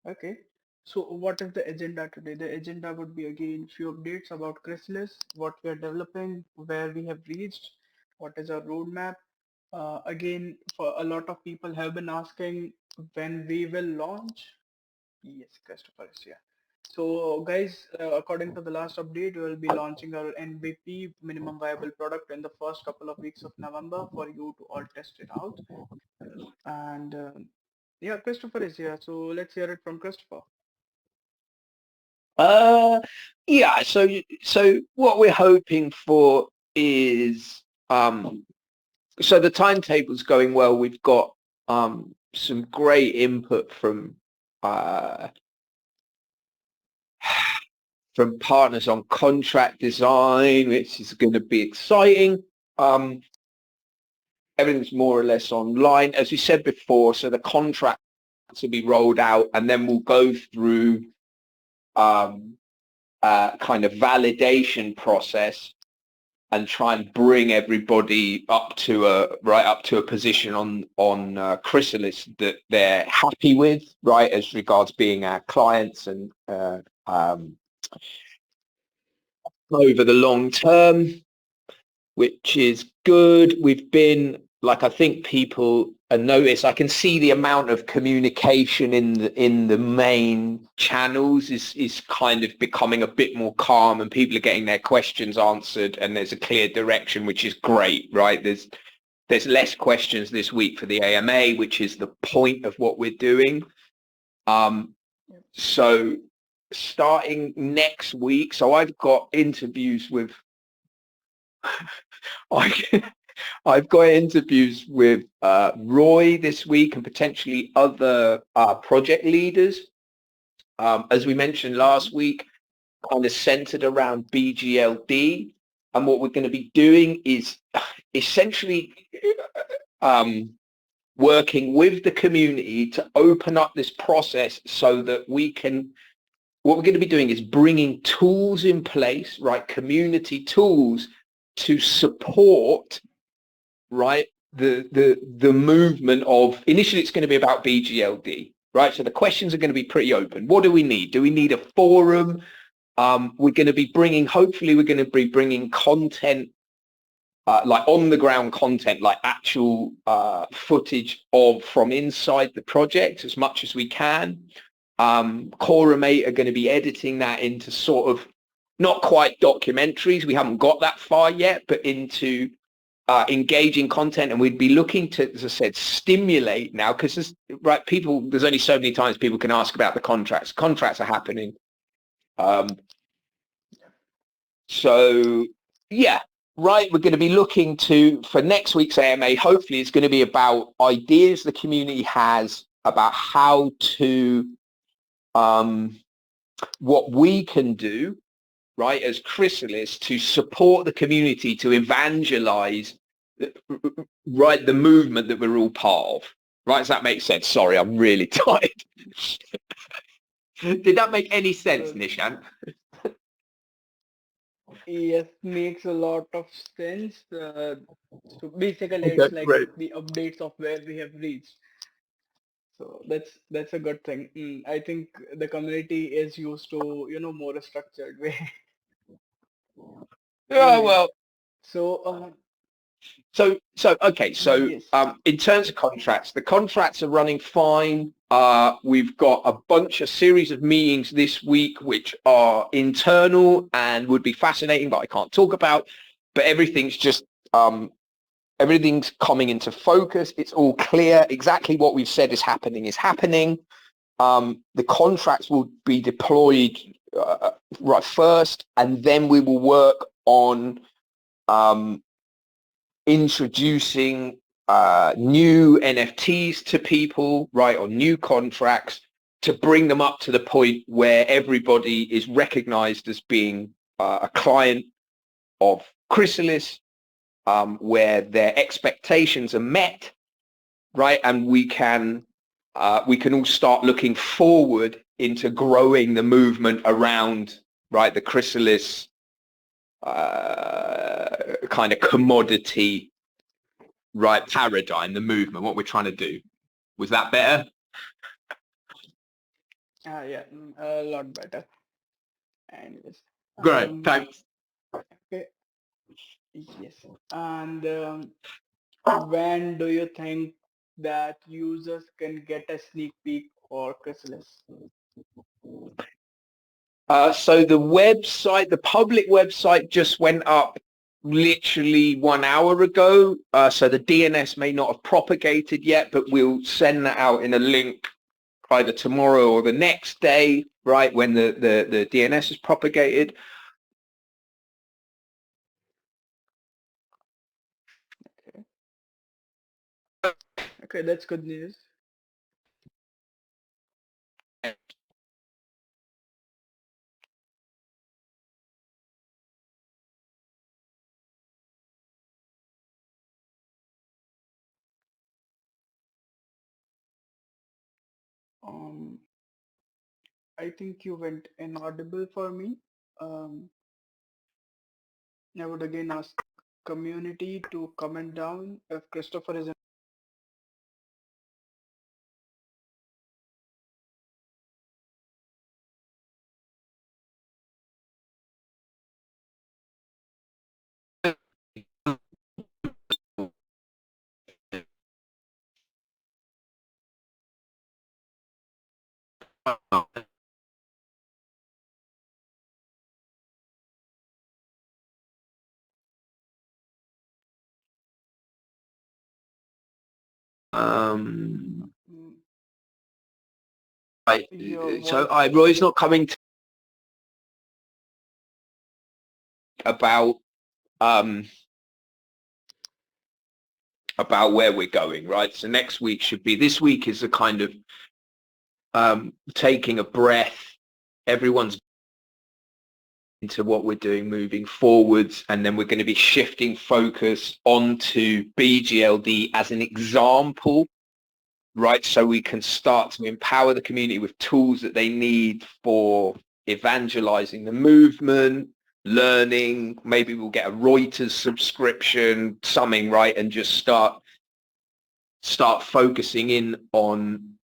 Okay. So what is the agenda today? The agenda would be again few updates about Chrysalis, what we are developing, where we have reached, what is our roadmap. Again, for a lot of people have been asking when we will launch. Yes, Christopher is here. So guys, according to the last update, we will be launching our MVP minimum viable product in the first couple of weeks of November for you to all test it out. And yeah, Christopher is here. So let's hear it from Christopher. Uh, yeah. So what we're hoping for is so the timetable's going well. We've got some great input uh from partners on contract design, which is going to be exciting. Um, Everything's more or less online, as we said before. So the contracts will be rolled out, and then we'll go through um, kind of validation process and try and bring everybody up to a position on Chrysalis that they're happy with, right, as regards being our clients and over the long term, which is good. We've been like, I think people notice. I can see the amount of communication in the main channels is kind of becoming a bit more calm, and people are getting their questions answered, and there's a clear direction, which is great, right? There's less questions this week for the AMA, which is the point of what we're doing. So starting next week, so I've got interviews with I, I've got interviews with Roy this week and potentially other project leaders. As we mentioned Mhm. last week, kind of centered around BGLD. And what we're going to be doing is essentially um, working with the community to open up this process so that we can, what we're going to be doing is bringing tools in place, right? Community tools to support, right? The movement of, initially it's going to be about BGLD, right? So the questions are going to be pretty open. What do we need? Do we need a forum? We're going to be bringing, hopefully we're going to be bringing content, like on the ground content, like actual footage of from inside the project as much as we can. Cora Mate are going to be editing that into sort of not quite documentaries. We haven't got that far yet, but into engaging content, and we'd be looking to, as I said, stimulate now, because there's only so many times people can ask about the contracts. Contracts are happening. Um, so yeah, right. We're going to be looking to, for next week's AMA, hopefully it's going to be about ideas the community has about how to, what we can do, right, as Chrysalis to support the community to evangelize, right, the movement that we're all part of. Right, does that make sense? Sorry, I'm really tired. Did that make any sense, Uh, Nishant? yes, makes a lot of sense. So basically, Okay, it's like great. the updates of where we have reached. So that's a good thing. I think the community is used to more structured way. Yeah, Anyways, well, so so okay. So yes. in terms of contracts, the contracts are running fine. We've got a series of meetings this week which are internal and would be fascinating, but I can't talk about. But everything's coming into focus. It's all clear. Exactly what we've said is happening is happening. The contracts will be deployed right first, and then we will work on um, introducing new NFTs to people, right, or new contracts to bring them up to the point where everybody is recognized as being a client of Chrysalis, where their expectations are met, right, and we can all start looking forward into growing the movement around, right, the Chrysalis kind of commodity, right, paradigm, the movement, what we're trying to do. Was that better? Yeah, a lot better. Anyways, Great, thanks. okay, yes. And when do you think that users can get a sneak peek for Chrysalis? So the website, the public website just went up literally 1 hour ago. So the DNS may not have propagated yet, but we'll send that out in a link either tomorrow or the next day, right, when the DNS is propagated. Okay, okay, that's good news. Um, I think you went inaudible for me. Um, I would again ask community to comment down if Christopher is Um, mm, right. your So voice. Roy's not coming to about um, about where we're going, right? So next week should be. This week is a kind of taking a breath. Everyone's into what we're doing moving forwards, and then we're going to be shifting focus onto BGLD as an example, right? So we can start to empower the community with tools that they need for evangelizing the movement, learning. Maybe we'll get a Reuters subscription, something, right? And just start focusing in on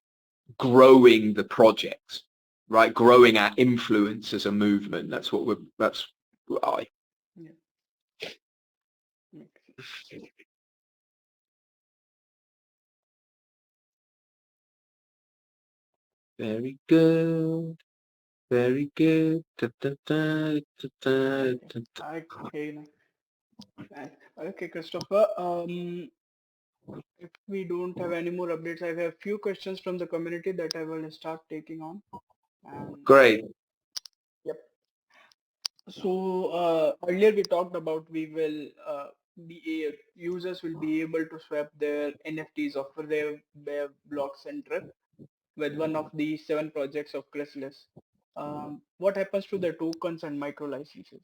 growing the project, right? Growing our influence as a movement. That's what I. Yeah, makes sense. Very good. Very good. Da, da, da, da, da, Okay, da, da. I hear you now. Okay, Christopher. If we don't have any more updates, I have a few questions from the community that I will start taking on. And Great. yep. So earlier we talked about we will users will be able to swap their NFTs of their blocks and trip with one of the 7 projects of Chrysalis. What happens to the tokens and micro licenses?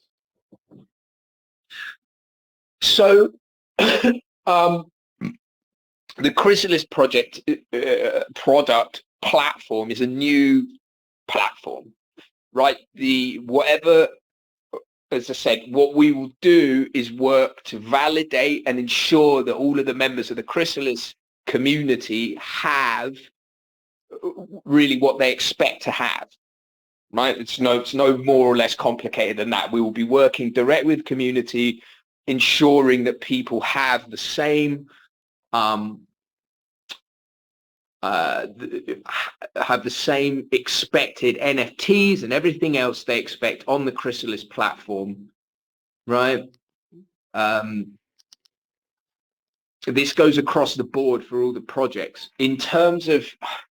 So, um, the Chrysalis project product platform is a new platform, right? The whatever, as I said, what we will do is work to validate and ensure that all of the members of the Chrysalis community have really what they expect to have. Right? It's no more or less complicated than that. We will be working direct with community, ensuring that people have the same um, uh, have the same expected NFTs and everything else they expect on the Chrysalis platform, right? Um, this goes across the board for all the projects. In terms of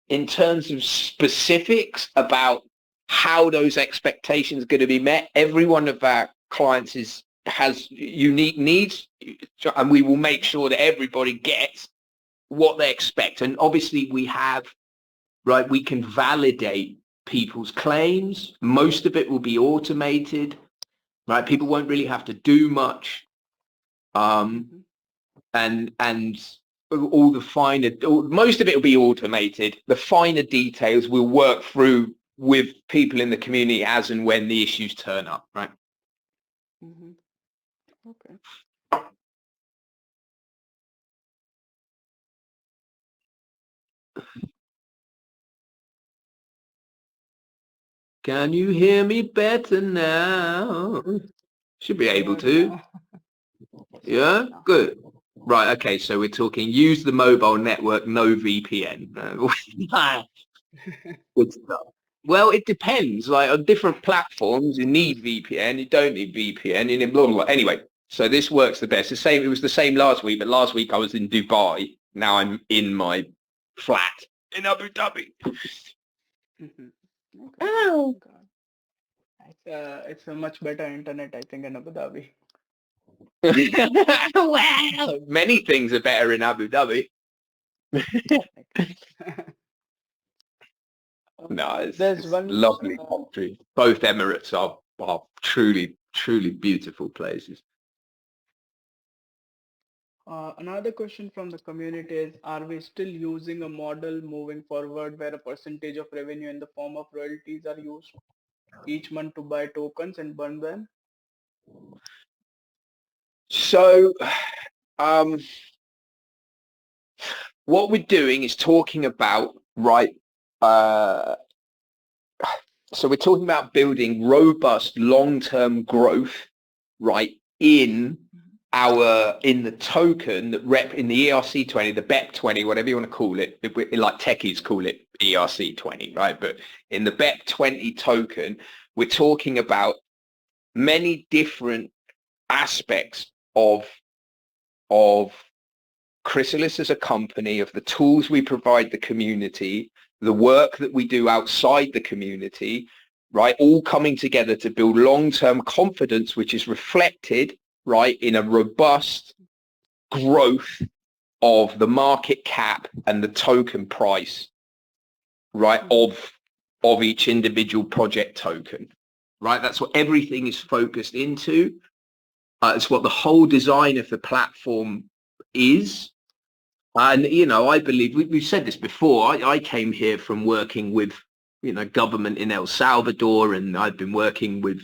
specifics about how those expectations are going to be met, every one of our clients has unique needs, and we will make sure that everybody gets what they expect. And obviously we can validate people's claims. Most of it will be automated, right? People won't really have to do much. Mm-hmm. And all the finer, most of it will be automated. The finer details we'll work through with people in the community as and when the issues turn up, right? Mm-hmm. Okay. Can you hear me better now? Should be able Clear to. now. Yes, clear Yeah, now. good. Right, okay, so we're talking use the mobile network, no VPN. Good stuff. Well, it depends. Like on different platforms, you need VPN, you don't need VPN, you need blah, blah, blah. Anyway, so this works the best. The same. It was the same last week, but last week I was in Dubai. Now I'm in my flat in Abu Dhabi. Mhm. Okay. Oh. Got it's a much better internet, I think, in Abu Dhabi. Wow. Many things are better in Abu Dhabi. Like, No, there's it's one. lovely country. Both Emirates are truly, truly beautiful places. Another question from the community is: are we still using a model moving forward where a percentage of revenue in the form of royalties are used each month to buy tokens and burn them? So, um, what we're doing is talking about, right, uh, so we're talking about building robust long-term growth, right, in the token that in the ERC20, the BEP20, whatever you want to call it, like techies call it ERC20, right? But in the BEP20 token, we're talking about many different aspects of Chrysalis as a company, of the tools we provide the community, the work that we do outside the community, right? All coming together to build long-term confidence, which is reflected, right, in a robust growth of the market cap and the token price, right, Mhm. of each individual project token, right? That's what everything is focused into. It's what the whole design of the platform is. And, I believe we've said this before. I came here from working with, government in El Salvador, and I've been working with,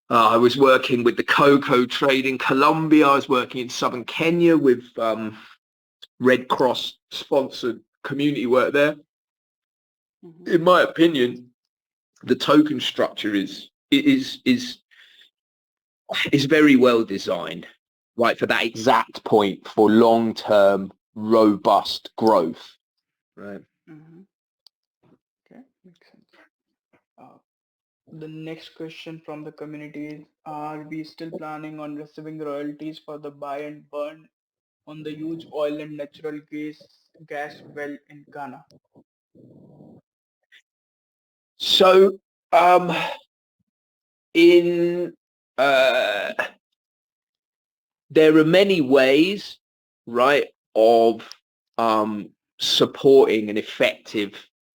I was working with the cocoa trade in Colombia. I was working in southern Kenya with Red Cross sponsored community work there. Mhm. In my opinion, the token structure is very well designed, right, for that exact point for long-term robust growth. Right. Mhm. Okay, makes sense. Uh, the next question from the community is: are we still planning on receiving royalties for the buy and burn on the huge oil and natural gas well in Ghana? So, um, in uh, there are many ways, right, of supporting an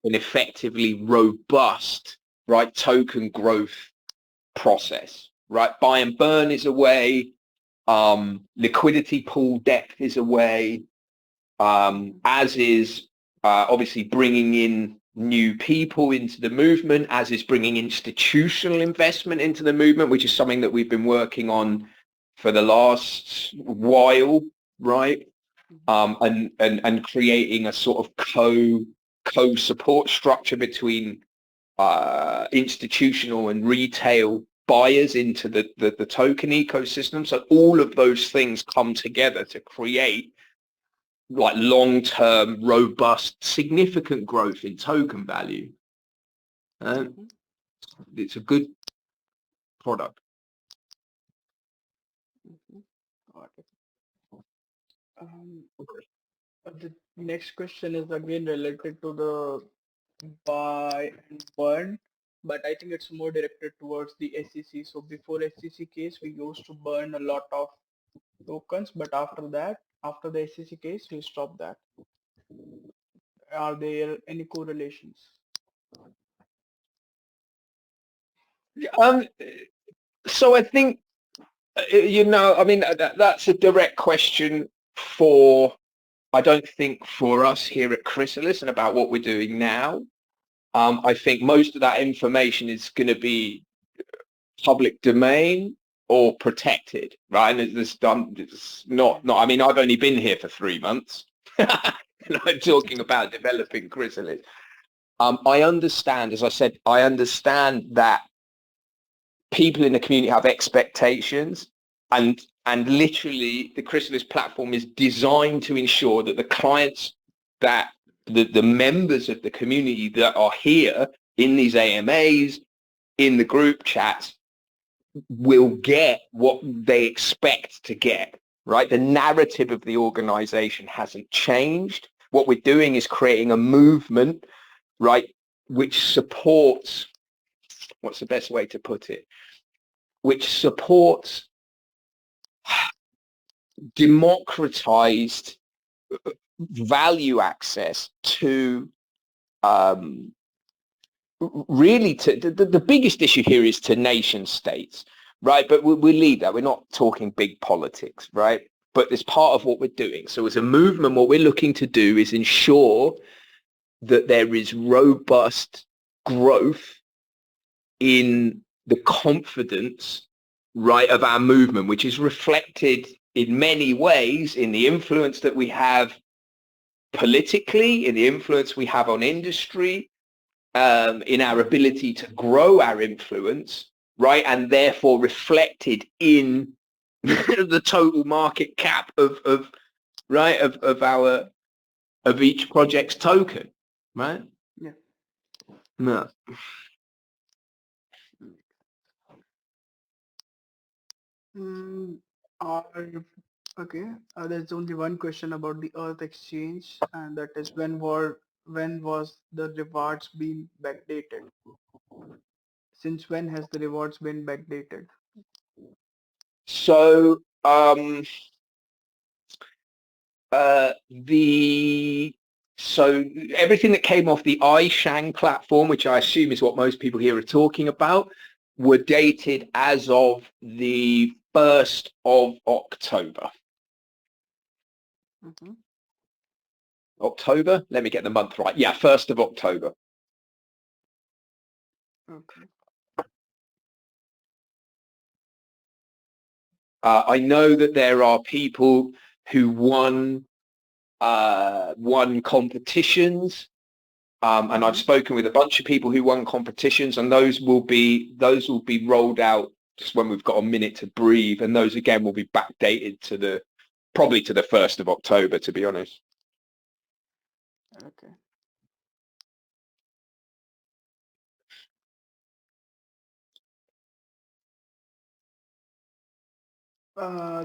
effectively robust, right, token growth process, right? Buy and burn is a way. Liquidity pool depth is a way. Mhm. As is obviously bringing in new people into the movement, as is bringing institutional investment into the movement, which is something that we've been working on for the last while, right? Mhm. And creating a sort of co-support structure between institutional and retail buyers into the token ecosystem. So all of those things come together to create like long-term, robust, significant growth in token value. Mhm. It's a good product. Mhm. Got it. Um, the next question is again related to the buy and burn, but I think it's more directed towards the SEC. So before SEC case, we used to burn a lot of tokens, but after that, after the SEC case, we stopped that. Are there any correlations? Um, so I think, I mean, that's a direct question for, I don't think for us here at Chrysalis and about what we're doing now. I think most of that information is going to be public domain or protected, right? And it's not, I mean, I've only been here for 3 months and I'm talking about developing Chrysalis. I understand, as I said, I understand that people in the community have expectations, and literally the Chrysalis platform is designed to ensure that the clients, that the members of the community that are here in these AMAs, in the group chats, will get what they expect to get, right? The narrative of the organization hasn't changed. What we're doing is creating a movement, right, which supports, what's the best way to put it, which supports democratized value access to really to the biggest issue here is to nation states, right? But we'll leave that. We're not talking big politics, right? But it's part of what we're doing. So as a movement, what we're looking to do is ensure that there is robust growth in the confidence, right, of our movement, which is reflected in many ways in the influence that we have politically, in the influence we have on industry, in our ability to grow our influence, right, and therefore reflected in the total market cap of right of each project's token, right? Yeah. No. Mm, are okay. There's only one question about the Earth exchange, and that is when was the rewards being backdated? Since when has the rewards been backdated? So the so everything that came off the iShang platform, which I assume is what most people here are talking about, were dated as of the 1st of October. Mm-hmm. October? Let me get the month right. Yeah, 1st of October. Okay. I know that there are people who won competitions, and I've Mm-hmm. spoken with a bunch of people who won competitions, and those will be rolled out just when we've got a minute to breathe, and those again will be backdated to probably to the 1st of October, to be honest. Okay.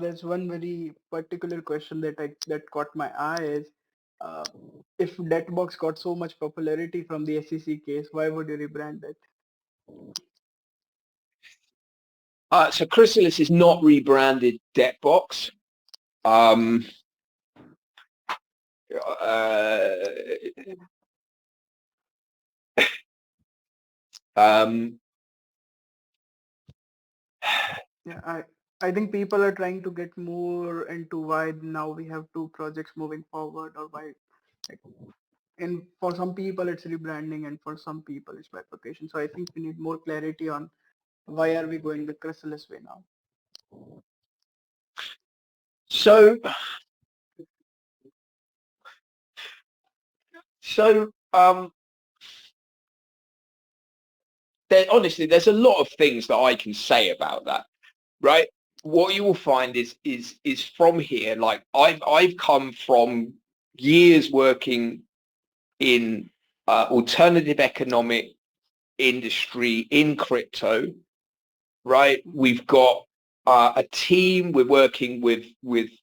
There's one very particular question that caught my eye is, uh, if Debtbox got so much popularity from the SEC case, why would you rebrand it? So Chrysalis is not rebranded Debtbox. Um, uh, um, Yeah, I think people are trying to get more into why now we have two projects moving forward, or why, like, and for some people it's rebranding and for some people it's bifurcation. So I think we need more clarity on why are we going the Chrysalis way now. so so honestly, there's a lot of things that I can say about that, right? What you will find is from here, like I've come from years working in alternative economic industry in crypto, right? Mhm. We've got a team. We're working with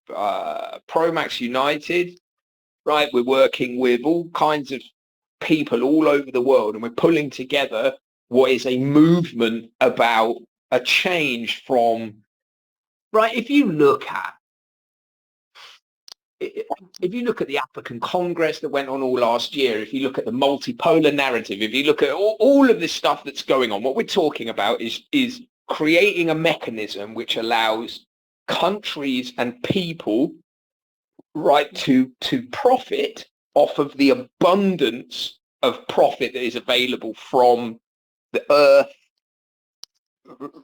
Promax United, right? We're working with all kinds of people all over the world, and we're pulling together what is a movement about a change from, right? If you look at the African Congress that went on all last year, if you look at the multipolar narrative, if you look at all of this stuff that's going on, what we're talking about is creating a mechanism which allows countries and people, right, to profit off of the abundance of profit that is available from the earth,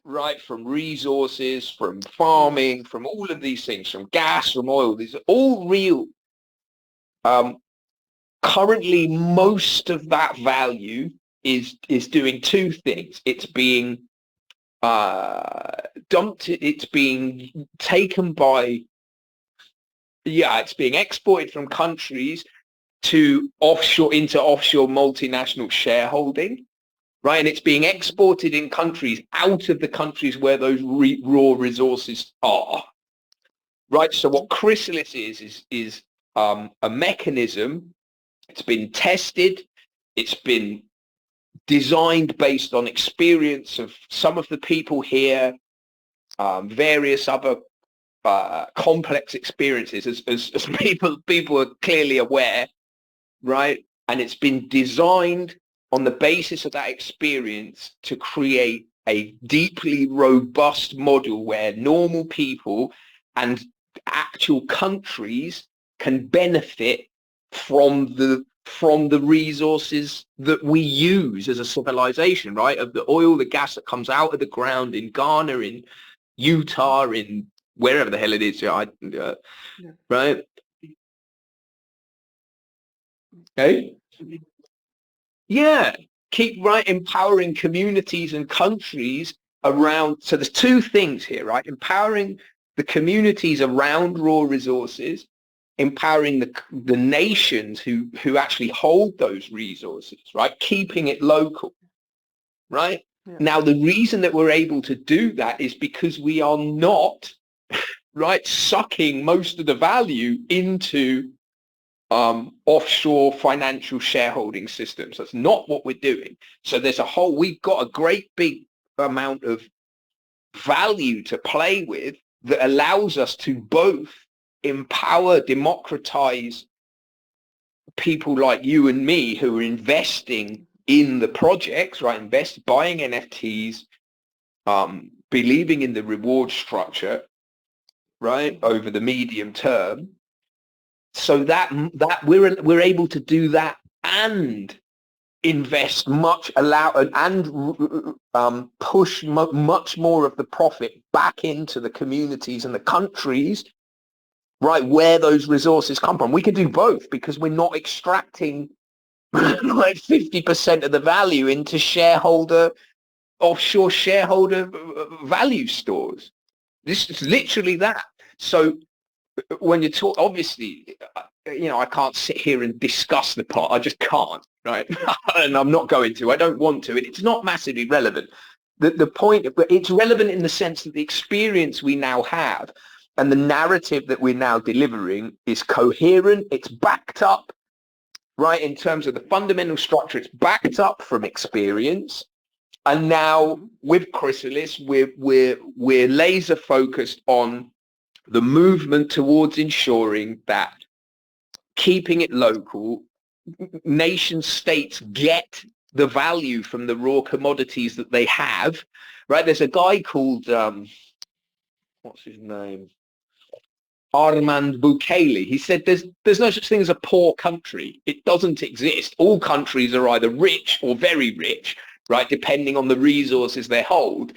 right, from resources, from Yes. farming, from all of these things, from gas, from oil. These are all real. Um, currently most of that value is doing two things. It's being dumped. It's being taken by, it's being exported from countries to offshore, into offshore multinational shareholding, right? And it's being exported in countries out of the countries where those raw resources are, right? So what Chrysalis is a mechanism. It's been tested. It's been designed based on experience of some of the people here, various other complex experiences, as people are clearly aware, right? And it's been designed on the basis of that experience to create a deeply robust model where normal people and actual countries can benefit from the resources that we use as a civilization, right? Of the oil, the gas that comes out of the ground in Ghana, in Utah, in wherever the hell it is, Yeah. right? Okay. Yeah, keep right empowering communities and countries around. So there's two things here, right? Empowering the communities around raw resources, empowering the nations who actually hold those resources, right? Keeping it local, right? Yeah. Now, the reason that we're able to do that is because we are not, right, sucking most of the value into offshore financial shareholding systems. That's not what we're doing. So we've got a great big amount of value to play with that allows us to both empower, democratize people like you and me who are investing in the projects, right? Buying NFTs, believing in the reward structure, right, over the medium term, so that we're able to do that and invest push much more of the profit back into the communities and the countries, right, where those resources come from. We can do both because we're not extracting like 50% of the value into offshore shareholder value stores. This is literally that. So when you talk, obviously, I can't sit here and discuss the part. I just can't, right? And I'm not going to. I don't want to. It's not massively relevant. The point, it's relevant in the sense that the experience we now have and the narrative that we're now delivering is coherent. It's backed up, right, in terms of the fundamental structure. It's backed up from experience. And now with Chrysalis, we're laser focused on the movement towards ensuring that keeping it local, nation states get the value from the raw commodities that they have, right? There's a guy called, what's his name? Armand Bukele. He said there's no such thing as a poor country. It doesn't exist. All countries are either rich or very rich, right? Depending on the resources they hold.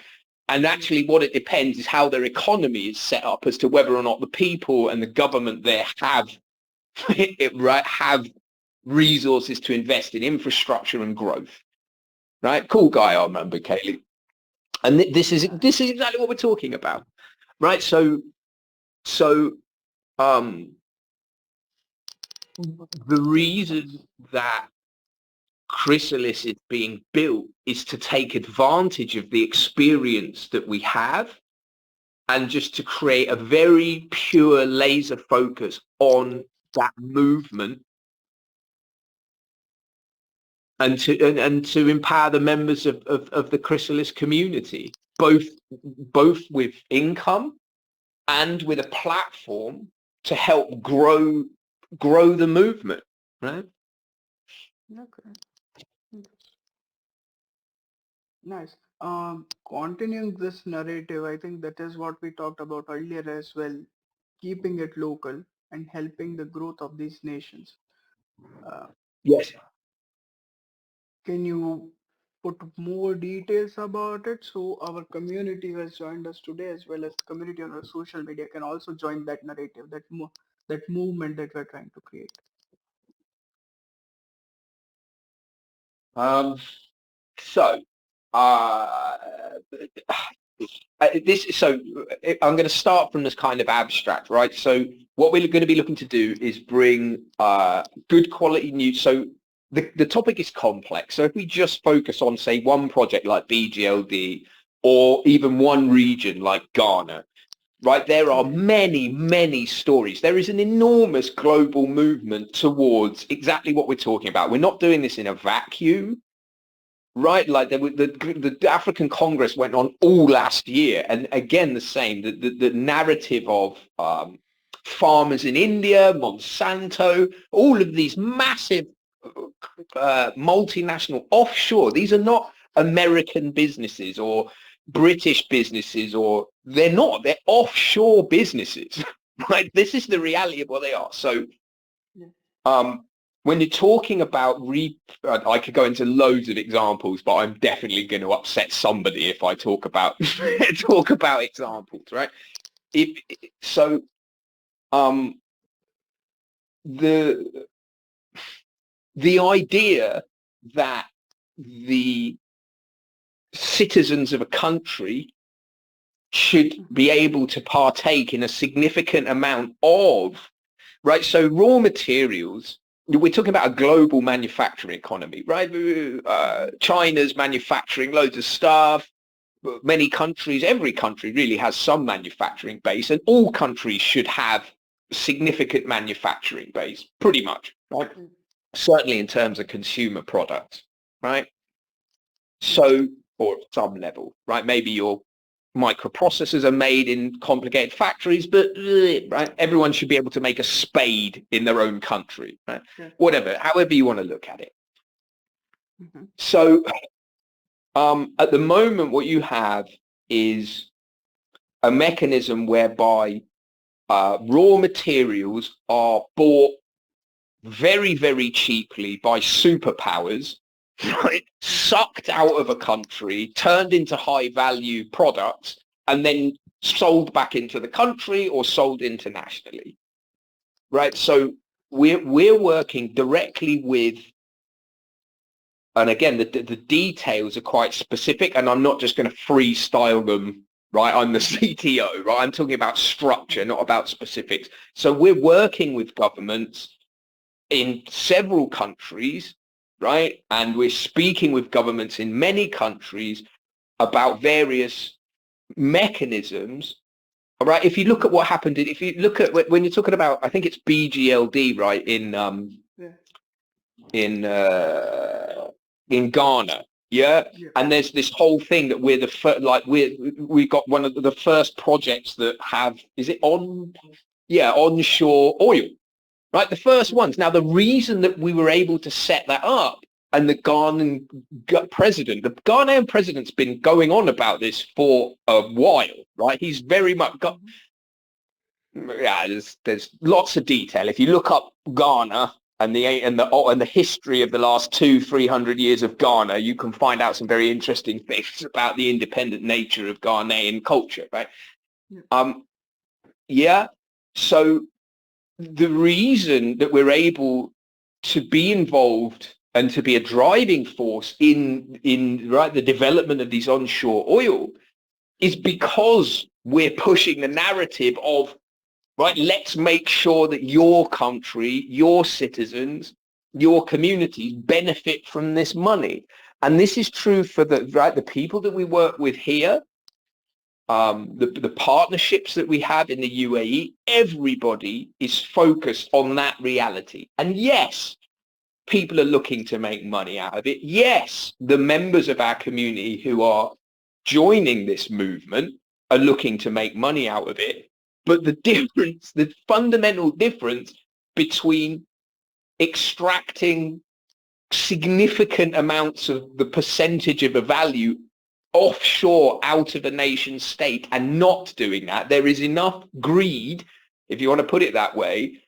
And actually what it depends is how their economy is set up as to whether or not the people and the government there have right, have resources to invest in infrastructure and growth. Right? Cool guy, I remember, Kaylee. And this is exactly what we're talking about. Right? So um the reason that Chrysalis is being built is to take advantage of the experience that we have and just to create a very pure laser focus on that movement and to empower the members of the Chrysalis community, both with income and with a platform to help grow the movement, right? Okay. Nice. Continuing this narrative, I think that is what we talked about earlier as well, keeping it local and helping the growth of these nations. Uh, Yes. can you put more details about it so our community who has joined us today, as well as the community on our social media, can also join that narrative, that movement that we're trying to create? So, uh, I'm going to start from this kind of abstract, right? So what we're going to be looking to do is bring good quality news. So the topic is complex. So if we just focus on, say, one project like BGLD or even one region like Ghana, right, there are many, many stories. There is an enormous global movement towards exactly what we're talking about. We're not doing this in a vacuum. Right, like the African Congress went on all last year, and again the same. The narrative of farmers in India, Monsanto, all of these massive multinational offshore. These are not American businesses or British businesses, or they're not. They're offshore businesses. Right, this is the reality of what they are. So when you're talking about I could go into loads of examples, but I'm definitely going to upset somebody if I talk about talk about examples, right? If so, the the idea that the citizens of a country should be able to partake in a significant amount of, right? So raw materials, we're talking about a global manufacturing economy, right? China's manufacturing loads of stuff. Many countries, every country really has some manufacturing base, and all countries should have significant manufacturing base, pretty much, right? Certainly in terms of consumer products, right? So, or at some level, right? Maybe your microprocessors are made in complicated factories, but right, everyone should be able to make a spade in their own country, right? Whatever, however you want to look at it. So, at the moment, what you have is a mechanism whereby raw materials are bought very, very cheaply by superpowers, right? Sucked out of a country, turned into high value products, and then sold back into the country or sold internationally, right? So we're working directly with, and again, the details are quite specific, and I'm not just going to freestyle them, right? I'm the CTO, right? I'm talking about structure, not about specifics. So we're working with governments in several countries, right? And we're speaking with governments in many countries about various mechanisms. All right. If you look at what happened, if you look at when you're talking about, I think it's BGLD, right? In in Ghana, yeah. And there's this whole thing that we're the first, like we got one of the first projects that have, is it onshore oil, right? The first ones. Now, the reason that we were able to set that up, and the Ghanaian president's been going on about this for a while, right? He's very much got, yeah, there's lots of detail. If you look up Ghana and the history of the last 200-300 years of Ghana, you can find out some very interesting things about the independent nature of Ghanaian culture, right? Yeah. So the reason that we're able to be involved and to be a driving force in right the development of these onshore oil is because we're pushing the narrative of, right, let's make sure that your country, your citizens, your communities benefit from this money. And this is true for the people that we work with here, the partnerships that we have in the UAE. Everybody is focused on that reality. And yes, people are looking to make money out of it. Yes, the members of our community who are joining this movement are looking to make money out of it. But the fundamental difference between extracting significant amounts of the percentage of a value offshore out of a nation state and not doing that, there is enough greed, if you want to put it that way,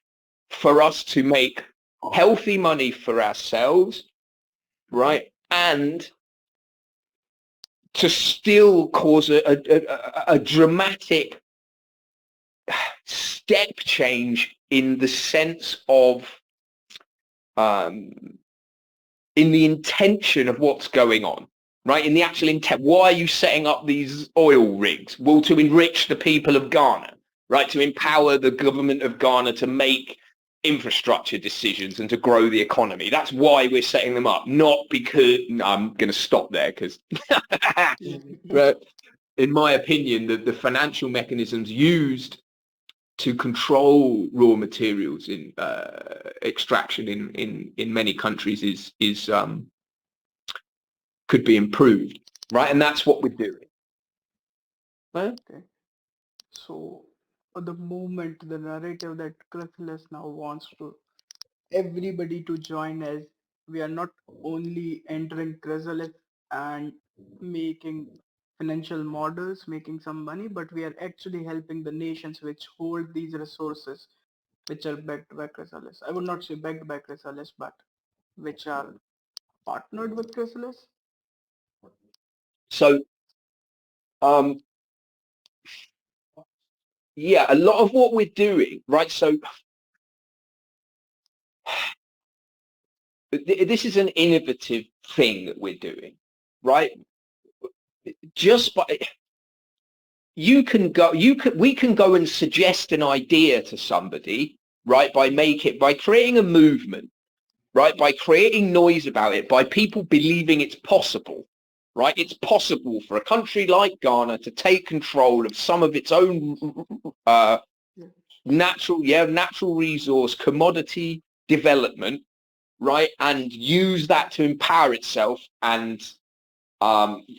for us to make healthy money for ourselves, right? And to still cause a dramatic step change in the sense of in the intention of what's going on, right? In the actual intent. Why are you setting up these oil rigs? Well, to enrich the people of Ghana, right? To empower the government of Ghana to make infrastructure decisions and to grow the economy. That's why we're setting them up, not because I'm going to stop there because but in my opinion, the financial mechanisms used to control raw materials in extraction in many countries is could be improved, right? And that's what we're doing. Right? Okay. So the movement, the narrative that Chrysalis now wants to everybody to join as we are not only entering Chrysalis and making financial models, making some money, but we are actually helping the nations which hold these resources, which are backed by Chrysalis. I would not say backed by Chrysalis, but which are partnered with Chrysalis. So um, yeah, a lot of what we're doing, right? So this is an innovative thing that we're doing, right? Just by we can go and suggest an idea to somebody, right? By creating a movement, right? By creating noise about it, by people believing it's possible, right? It's possible for a country like Ghana to take control of some of its own natural resource commodity development, right? And use that to empower itself and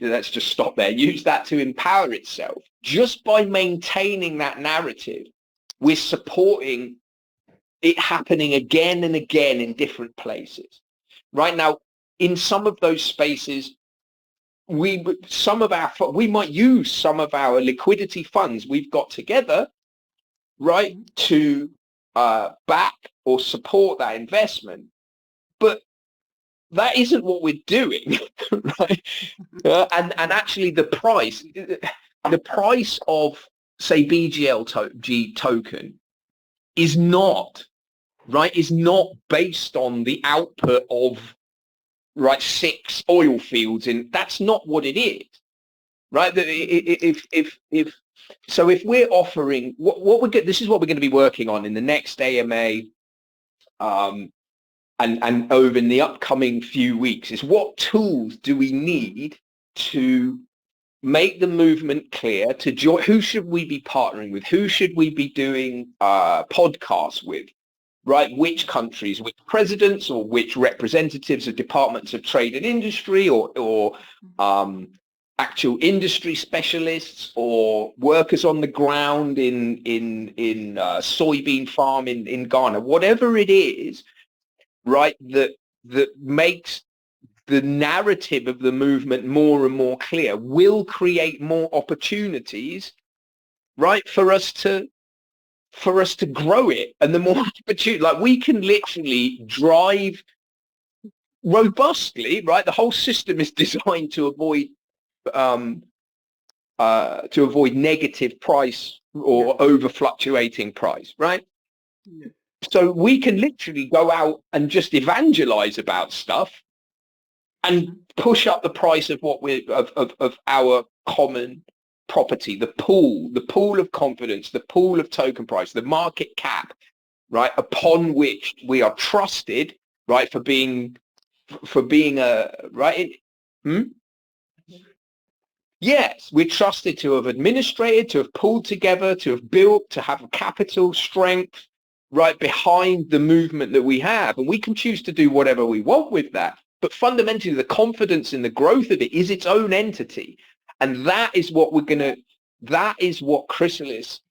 let's just stop there. Use that to empower itself. Just by maintaining that narrative, we're supporting it happening again and again in different places. Right now, in some of those spaces, we might use some of our liquidity funds we've got together, right, to back or support that investment. But that isn't what we're doing, right? And actually the price of say BGLG token is not based on the output of 6 oil fields that's not what it is, right? If we're offering this is what we're going to be working on in the next AMA and over in the upcoming few weeks is what tools do we need to make the movement clear, to join. Who should we be partnering with? Who should we be doing podcasts with? Right? Which countries, which presidents, or which representatives of departments of trade and industry, or actual industry specialists, or workers on the ground in soybean farm in Ghana, whatever it is, right? That makes the narrative of the movement more and more clear, will create more opportunities, right, for us to grow it. And the more opportunity, like we can literally drive robustly, right? The whole system is designed to avoid negative price or over fluctuating price, right? Yeah. So we can literally go out and just evangelize about stuff and push up the price of what we of our common property, the pool of confidence, the pool of token price, the market cap, right, upon which we are trusted, right, for being a right. Yes, we're trusted to have administrated, to have pulled together, to have built, to have capital strength, right, behind the movement that we have. And we can choose to do whatever we want with that. But fundamentally, the confidence in the growth of it is its own entity. And that is what that is what Chrysalis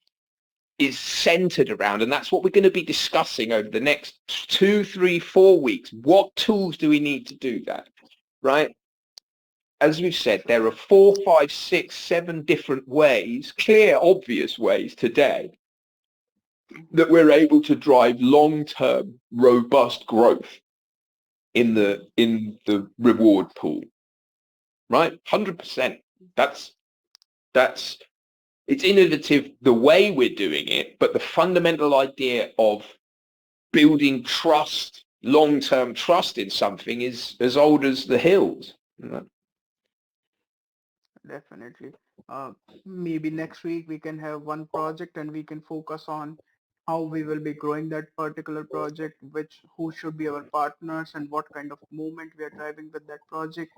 is centered around. And that's what we're going to be discussing over the next 2, 3, 4 weeks. What tools do we need to do that, right? As we've said, there are 4, 5, 6, 7 different ways, clear, obvious ways today that we're able to drive long-term, robust growth in the reward pool, right? 100%. That's it's innovative the way we're doing it, but the fundamental idea of building trust, long-term trust in something is as old as the hills. You know? Definitely. Maybe next week we can have one project and we can focus on how we will be growing that particular project, which who should be our partners and what kind of movement we are driving with that project,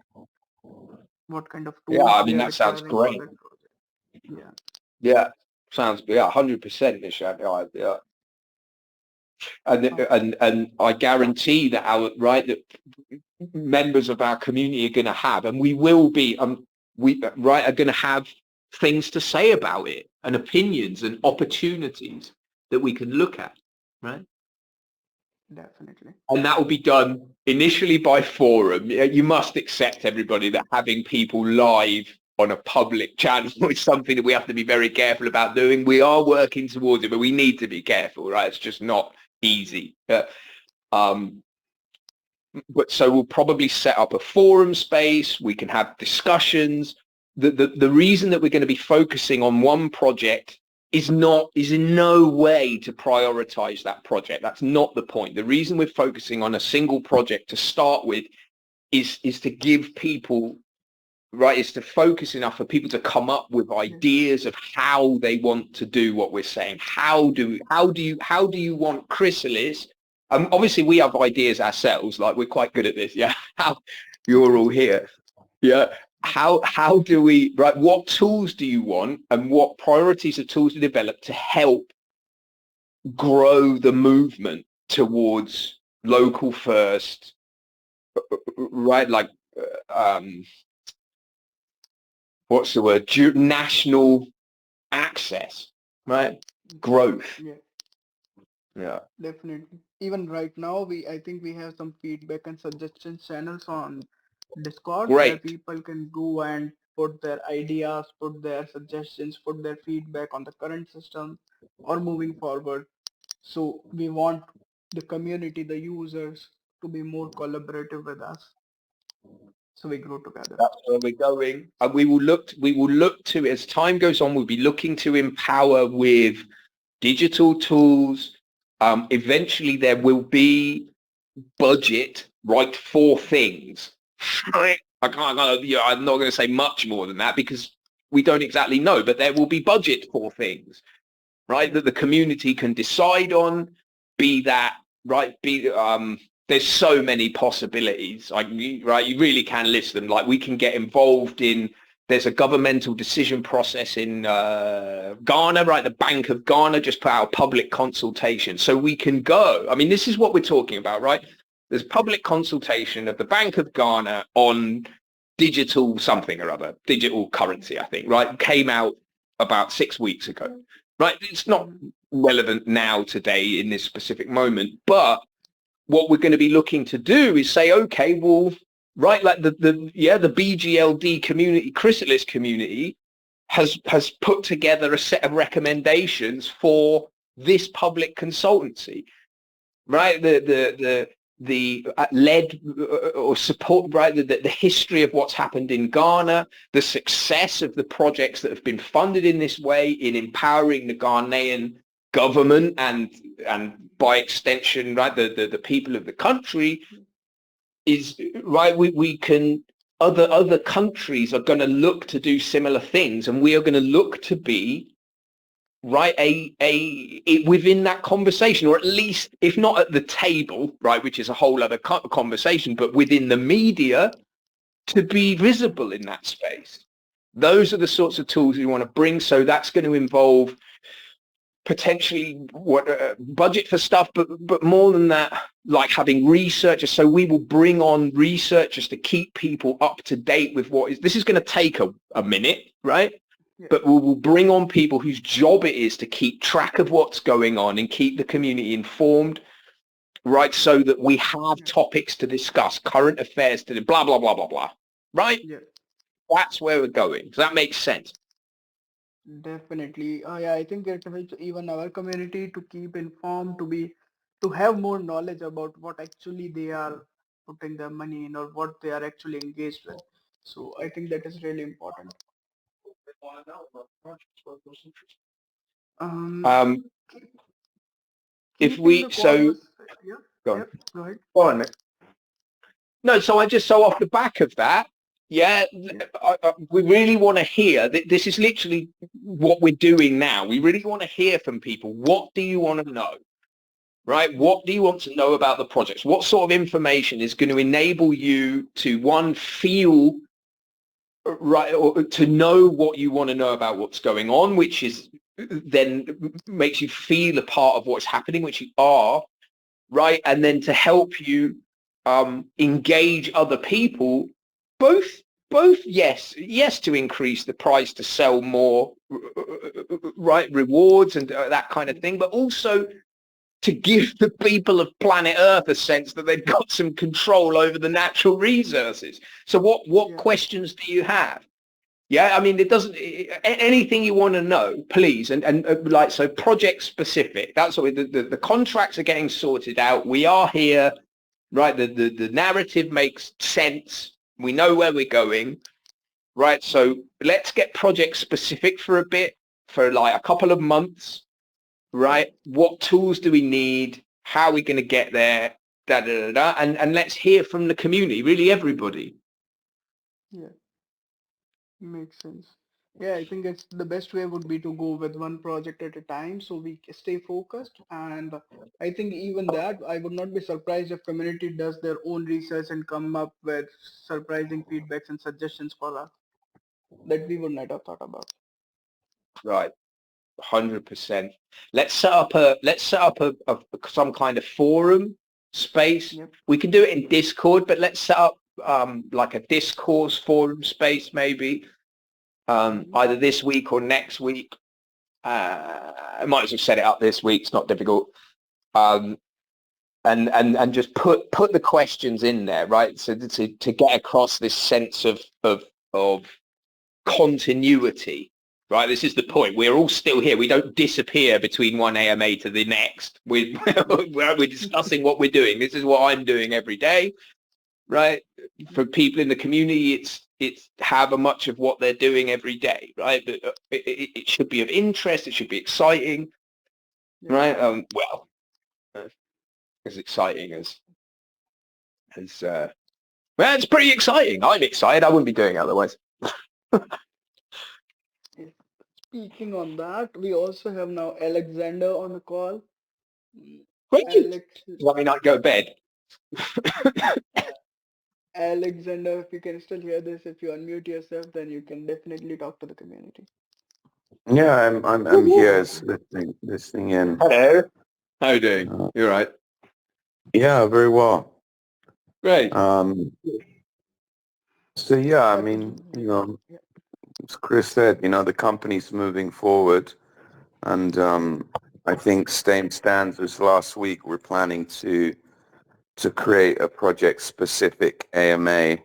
what kind of Yeah, tools I we mean are that sounds requiring for great. that project. Yeah, Yeah, sounds 100%, Nishan. Yeah. uh, And I guarantee that our right that members of our community are going to have, and we will be, we right are going to have things to say about it, and opinions and opportunities that we can look at, right? definitely. And that will be done initially by forum. You must accept, everybody, that having people live on a public channel is something that we have to be very careful about doing. We are working towards it, but we need to be careful, right? It's just not easy. Um, but so we'll probably set up a forum space. We can have discussions. The reason that we're going to be focusing on one project is in no way to prioritize that project. That's not the point. The reason we're focusing on a single project to start with is to give people, right, is to focus enough for people to come up with Yeah, ideas of how they want to do what we're saying. How do you want Chrysalis? Obviously we have ideas ourselves, like we're quite good at this. Yeah. How you're all here. Yeah. How do we, right, what tools do you want and what priorities of tools to develop to help grow the movement towards local first, right? Like, um, what's the word? National access, right? Growth. yeah, Yeah. definitely. Even right now, I think we have some feedback and suggestion channels on Discord where Great. people can go and put their ideas, put their suggestions, put their feedback on the current system or moving forward. So we want the community, the users to be more collaborative with us so we grow together. That's where we're going. And we will look to, as time goes on, we'll be looking to empower with digital tools. Eventually there will be budget, right, for things. I'm not going to say much more than that because we don't exactly know, but there will be budget for things, right, Yeah, that the community can decide on, be that, right, there's so many possibilities, like, right, you really can list them. Like we can get involved in, there's a governmental decision process in Ghana, right? The Bank of Ghana just put out a public consultation. So we can go, I mean, this is what we're talking about, right? There's yeah, public consultation of the Bank of Ghana on digital something or other, digital currency, I think, right? Came out about 6 weeks ago, right? It's not mhm, relevant now, today, in this specific moment, but what we're going to be looking to do is say, okay, well, right, like the BGLD community, Chrysalis community has put together a set of recommendations for this public consultancy, right? The led or support, right? The history of what's happened in Ghana, the success of the projects that have been funded in this way in empowering the Ghanaian government and by extension, right, the people of the country is, right. We can, other countries are going to look to do similar things, and we are going to look to be, right, within that conversation, or at least, if not at the table, right, which is a whole other conversation, but within the media, to be visible in that space. Those are the sorts of tools we want to bring. So that's going to involve potentially what budget for stuff, but more than that, like having researchers. So we will bring on researchers to keep people up to date with what is. This is going to take a minute, right? yeah, But we will bring on people whose job it is to keep track of what's going on and keep the community informed, right? So that we have yeah, topics to discuss, current affairs to blah, blah, blah, blah, blah, right? yeah. That's where we're going. Does that make sense? Definitely. Yeah, I think it helps even our community to keep informed, to have more knowledge about what actually they are putting their money in or what they are actually engaged with. So I think that is really important. Um, Um, keep, if keeping the we, so conversation. Yeah. Go on. Yep, go ahead. Go on. No, so off the back of that, yeah, Yeah, we really want to hear. This is literally what we're doing now. We really want to hear from people. What do you want to know? Right? What do you want to know about the projects? What sort of information is going to enable you to, one, feel right, or to know what you want to know about what's going on, which is then makes you feel a part of what's happening, which you are, right? And then to help you engage other people, both yes to increase the price to sell more, right, rewards and that kind of yeah, thing, but also to give the people of planet Earth a sense that they've got some control over the natural resources. So what yeah, questions do you have? Yeah, I mean, it doesn't, anything you want to know, please. And like, so project specific, that's what the contracts are getting sorted out. We are here, right? The narrative makes sense. We know where we're going, right? So let's get project specific for a bit, for like a couple of months, right? What tools do we need? How are we going to get there? Da, da, da, da. And let's hear from the community, really everybody. yeah. Makes sense. Yeah, I think it's the best way would be to go with one project at a time so we stay focused. And I think even that, I would not be surprised if community does their own research and come up with surprising feedbacks and suggestions for us that we would not have thought about. Right. 100%. Let's set up a some kind of forum space. Yep. We can do it in Discord, but let's set up like a discourse forum space maybe Mhm. either this week or next week. I might as well set it up this week. It's not difficult. Um, and just put the questions in there, right? So to get across this sense of continuity, right? This is the point. We're all still here. We don't disappear between one AMA to the next. Yeah. We're discussing what we're doing. This is what I'm doing every day, right? Mhm. For people in the community, it's however much of what they're doing every day, right? But it should be of interest. It should be exciting, Yeah. right? Well, uh, as exciting as well, it's pretty exciting. I'm excited. I wouldn't be doing it otherwise. Yeah. Speaking on that, we also have now Alexander on the call. Mm, Great. Alex, Does that mean I go to bed? uh, Alexander, if you can still hear this, if you unmute yourself, then you can definitely talk to the community. Yeah, I'm here as listening in. Hello. How are you doing? Uh, You're right. yeah, very well. Great. Um, so yeah, I Happy mean, to. you know, Yeah. as Chris said, you know, the company's moving forward, and I think same stands as last week. We're planning to create a project specific AMA.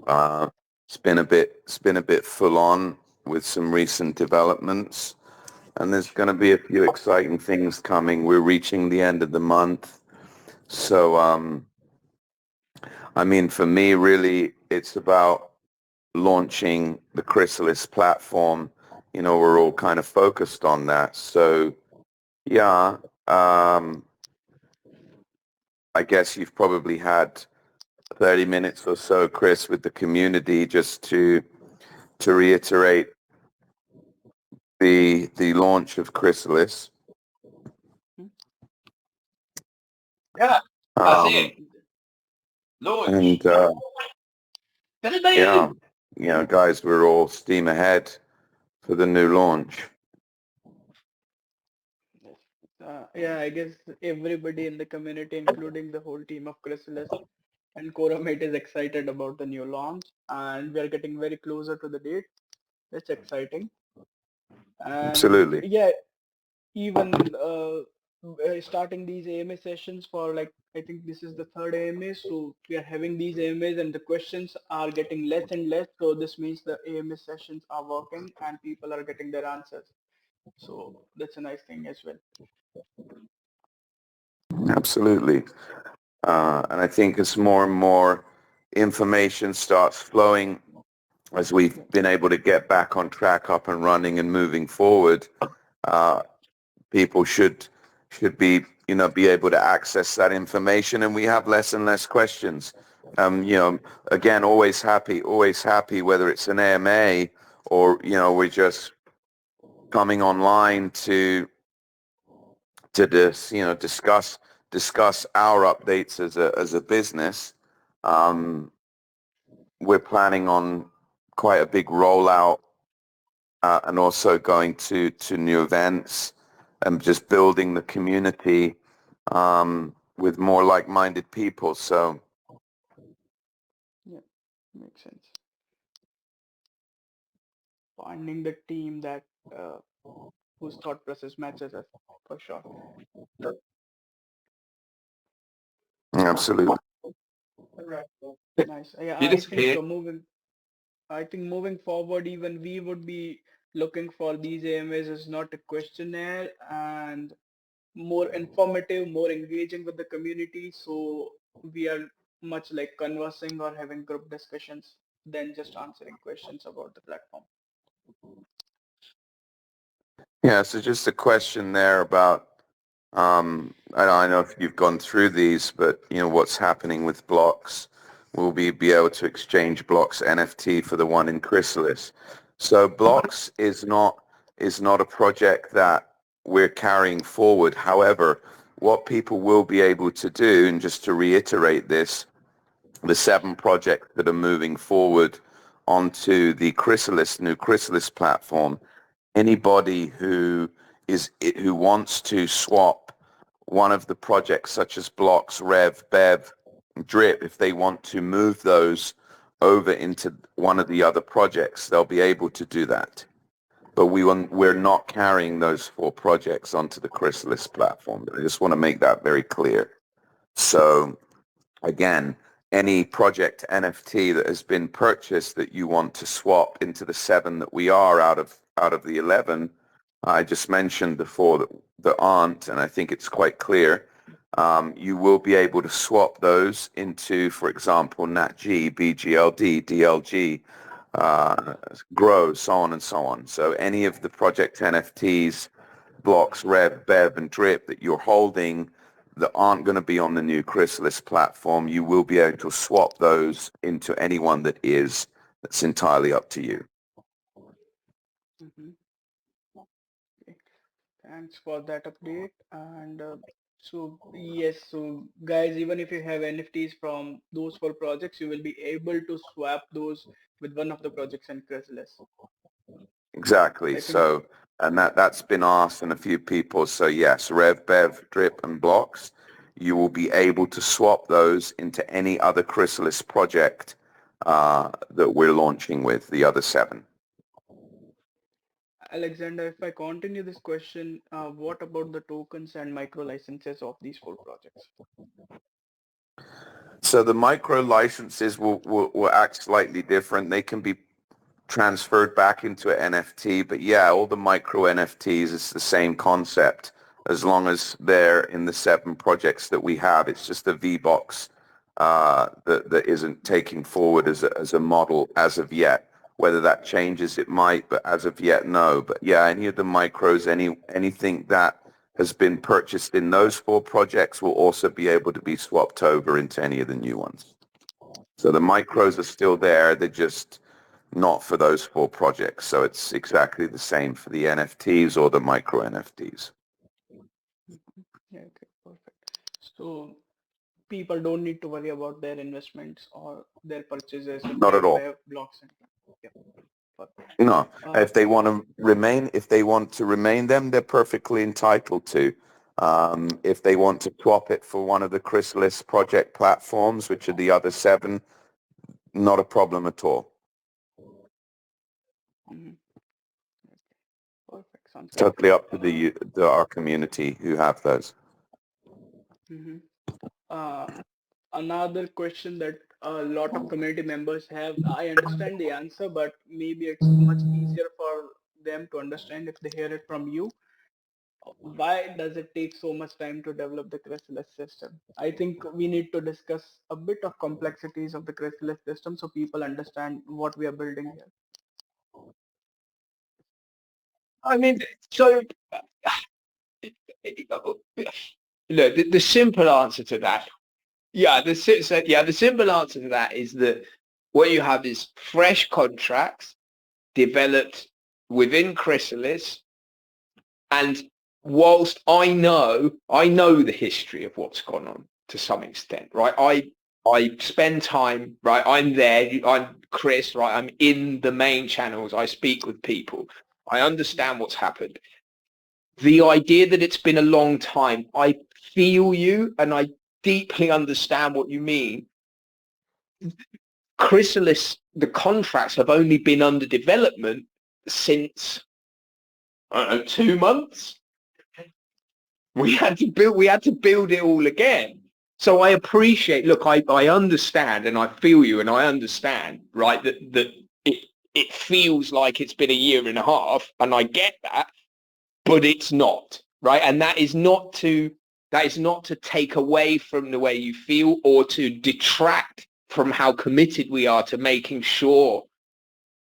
Uh, it's been a bit full on with some recent developments. And there's going to be a few exciting things coming. We're reaching the end of the month. So, I mean, for me, really, it's about launching the Chrysalis platform. You know, we're all kind of focused on that. So, yeah, I guess you've probably had 30 minutes or so, Chris, with the community just to reiterate the launch of Chrysalis. Mhm. Yeah, that's Um, it. Launch. and Da-da-da. yeah, you know, guys, we're all steam ahead for the new launch. Yes. Yeah, I guess everybody in the community, including the whole team of Chrysalis and Coromate, is excited about the new launch, and we are getting very closer to the date. It's exciting, and Absolutely. yeah, even starting these AMA sessions for like I think this is the third AMA, so we are having these AMAs, and the questions are getting less and less. So this means the AMA sessions are working, and people are getting their answers. So that's a nice thing as well. Absolutely. And I think as more and more information starts flowing, as we've Yeah. been able to get back on track, up and running and moving forward, uh, people should be be able to access that information, and we have less and less questions. Again, always happy, whether it's an AMA or, we're just coming online to this, discuss our updates as a business. Um, we're planning on quite a big rollout, and also going to new events and just building the community with more like-minded people. So Yeah, makes sense. Finding the team that uh, whose thought process matches us for sure. absolutely. Nice. Yeah, You disappear. I think moving forward, even we would be looking for these AMAs as not a questionnaire and more informative, more engaging with the community. So we are much like conversing or having group discussions than just answering questions about the platform. Yeah, so just a question there about, I don't know if you've gone through these, but what's happening with Blox. Will we be able to exchange Blox NFT for the one in Chrysalis? So Blox is not a project that we're carrying forward. However, what people will be able to do, and just to reiterate this, the 7 projects that are moving forward onto the new Chrysalis platform, anybody who wants to swap one of the projects such as Blox, Rev, Bev, Drip, if they want to move those over into one of the other projects, they'll be able to do that. But we're not carrying those 4 projects onto the Chrysalis platform. I just want to make that very clear. So again, any project NFT that has been purchased that you want to swap into the 7 that we are out of the 11, I just mentioned before that aren't, and I think it's quite clear. You will be able to swap those into, for example, NatG, BGLD, DLG, Grow, so on and so on. So any of the project NFTs, Blox, Rev, Bev, and Drip that you're holding that aren't going to be on the new Chrysalis platform, you will be able to swap those into anyone that is. That's entirely up to you. Hmm. Okay. Thanks for that update. And so yes, so guys, even if you have NFTs from those 4 projects, you will be able to swap those with one of the projects in Chrysalis. Exactly. I think. So, and that's been asked in a few people. So yes, Rev, Bev, Drip, and Blox, you will be able to swap those into any other Chrysalis project that we're launching with the other 7. Alexander, if I continue this question, what about the tokens and micro licenses of these 4 projects? So the micro licenses will act slightly different. They can be transferred back into an NFT, but yeah, all the micro NFTs is the same concept as long as they're in the 7 projects that we have. It's just a VBox that isn't taking forward as a model as of yet. Whether that changes, it might, but as of yet, no. But yeah, any of the micros, anything that has been purchased in those 4 projects will also be able to be swapped over into any of the new ones. So the micros are still there. They're just not for those 4 projects. So it's exactly the same for the NFTs or the micro NFTs. Mhm. Yeah, okay, perfect. So people don't need to worry about their investments or their purchases in Not at Rev, all. Bev, Blocks, and yeah, perfect. No. Uh, If they want to remain them, they're perfectly entitled to. If they want to swap it for one of the Chrysalis project platforms, which are the other 7, not a problem at all. mhm. Perfect. Sounds good. Totally up to our community who have those. Mhm. Uh, Another question that a lot of community members have, I understand the answer, but maybe it's much easier for them to understand if they hear it from you. Why does it take so much time to develop the Chrysalis system? I think we need to discuss a bit of complexities of the Chrysalis system so people understand what we are building here. I mean, so look, the simple answer to that, the simple answer to that is that what you have is fresh contracts developed within Chrysalis. And whilst I know the history of what's gone on to some extent, right? I spend time, right? I'm there. I'm Chris, right? I'm in the main channels. I speak with people. I understand what's happened. The idea that it's been a long time, I feel you and I deeply understand what you mean. Chrysalis, the contracts have only been under development since, I don't know, 2 months. We had to build it all again. So I appreciate, look, I understand and I feel you and I understand, right, that it feels like it's been a year and a half and I get that, but it's not, right? And that is not to take away from the way you feel or to detract from how committed we are to making sure,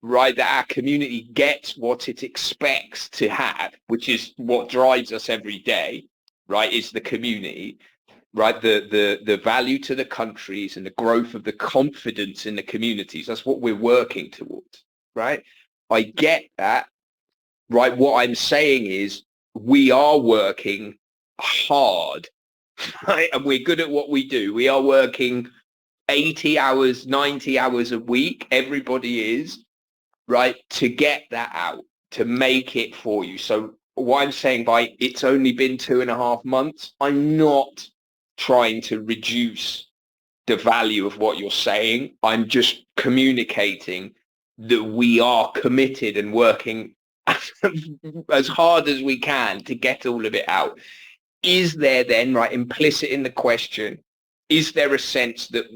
right, that our community gets what it expects to have, which is what drives us every day, right, is the community, right, the value to the countries and the growth of the confidence in the communities. That's what we're working towards, right? I get that, right? What I'm saying is we are working hard, right? And we're good at what we do. We are working 80 hours, 90 hours a week. Everybody is, right, to get that out, to make it for you. So what I'm saying by it's only been 2.5 months, I'm not trying to reduce the value of what you're saying. I'm just communicating that we are committed and working as hard as we can to get all of it out. Is there then, right, implicit in the question, is there a sense that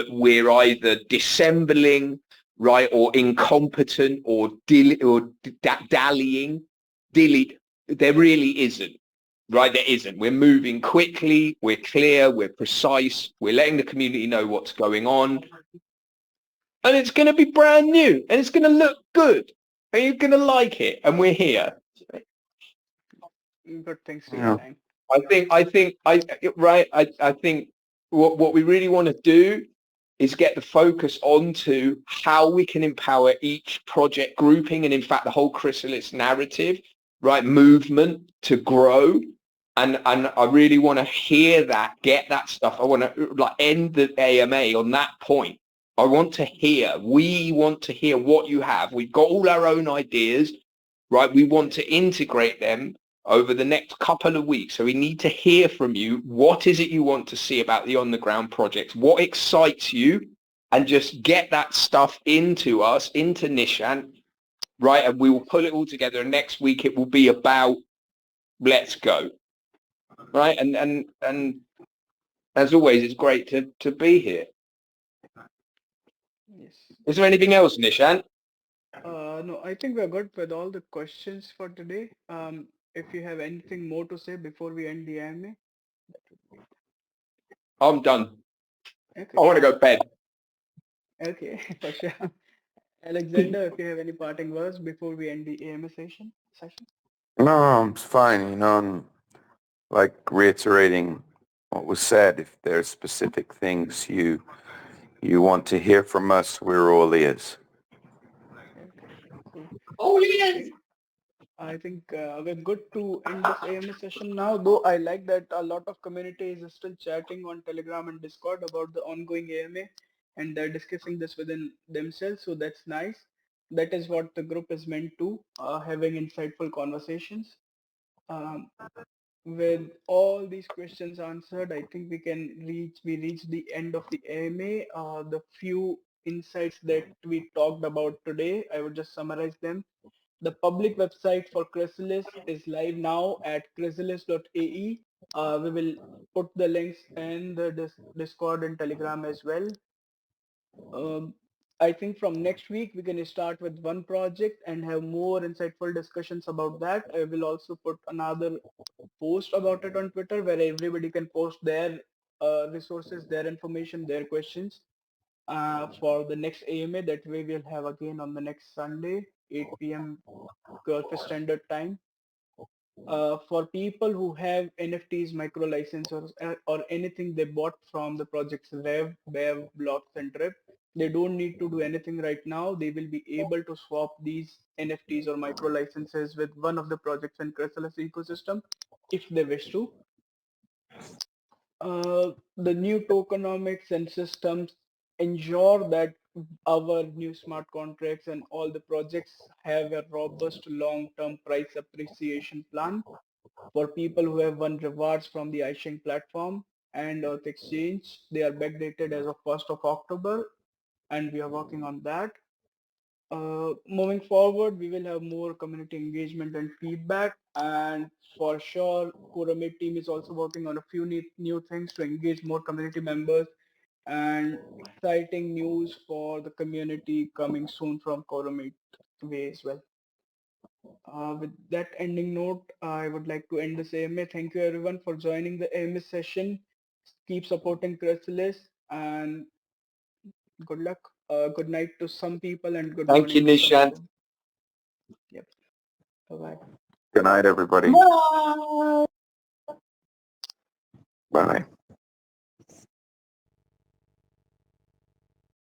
we're either dissembling, right, or incompetent or dallying? There really isn't, right? There isn't. We're moving quickly, we're clear, we're precise, we're letting the community know what's going on, and it's going to be brand new, and it's going to look good, and you're going to like it, and we're here. Good, thanks for your Yeah. time. I think what we really want to do is get the focus onto how we can empower each project grouping and in fact the whole Chrysalis narrative, right, movement to grow. And I really want to hear that, get that stuff. I want to like end the AMA on that point. We want to hear what you have. We've got all our own ideas, right? We want to integrate them over the next couple of weeks. So we need to hear from you. What is it you want to see about the on the ground projects? What excites you? And just get that stuff into us, into Nishan, right? And we will pull it all together. And next week it will be about let's go, right? And as always, it's great to be here. Yes. Is there anything else, Nishan? No, I think we're good with all the questions for today. If you have anything more to say before we end the AMA, that would be I'm done. great. I Okay. want to go to bed. Okay, for sure. Alexander, if you have any parting words before we end the AMA session. No, it's fine. I'm like reiterating what was said. If there's specific things you want to hear from us, we're all ears. Okay, cool. Oh yes. I think we're good to end this AMA session now, though I like that a lot of community is still chatting on Telegram and Discord about the ongoing AMA and they're discussing this within themselves, so that's nice. That is what the group is meant to, having insightful conversations. Um, with all these questions answered, I think we reach the end of the AMA. The few insights that we talked about today, I would just summarize them. The public website for Chrysalis is live now at chrysalis.ae. We will put the links in the Discord and Telegram as well. Um, I think from next week we can start with one project and have more insightful discussions about that. I will also put another post about it on Twitter where everybody can post their resources, their information, their questions for the next AMA that we will have again on the next Sunday, 8 p.m. Gulf Standard Time. For people who have NFTs, micro licenses, or anything they bought from the projects Rev, Bev, Blox, and Drip, they don't need to do anything right now. They will be able to swap these NFTs or micro licenses with one of the projects in Chrysalis ecosystem if they wish to. The new tokenomics and systems ensure that our new smart contracts and all the projects have a robust long-term price appreciation plan for people who have won rewards from the iSharing platform and Earth Exchange. They are backdated as of 1st of October, and we are working on that. Moving forward, we will have more community engagement and feedback, and for sure, Coromate team is also working on a few new things to engage more community members and exciting news for the community coming soon from Coromate way as well. With that ending note, I would like to end this AMA. Thank you everyone for joining the AMA session. Keep supporting Chrysalis and good luck. Good night to some people and good Thank you, morning to some Nishant. people. Yep. Bye-bye. Good night, everybody. Bye. Bye.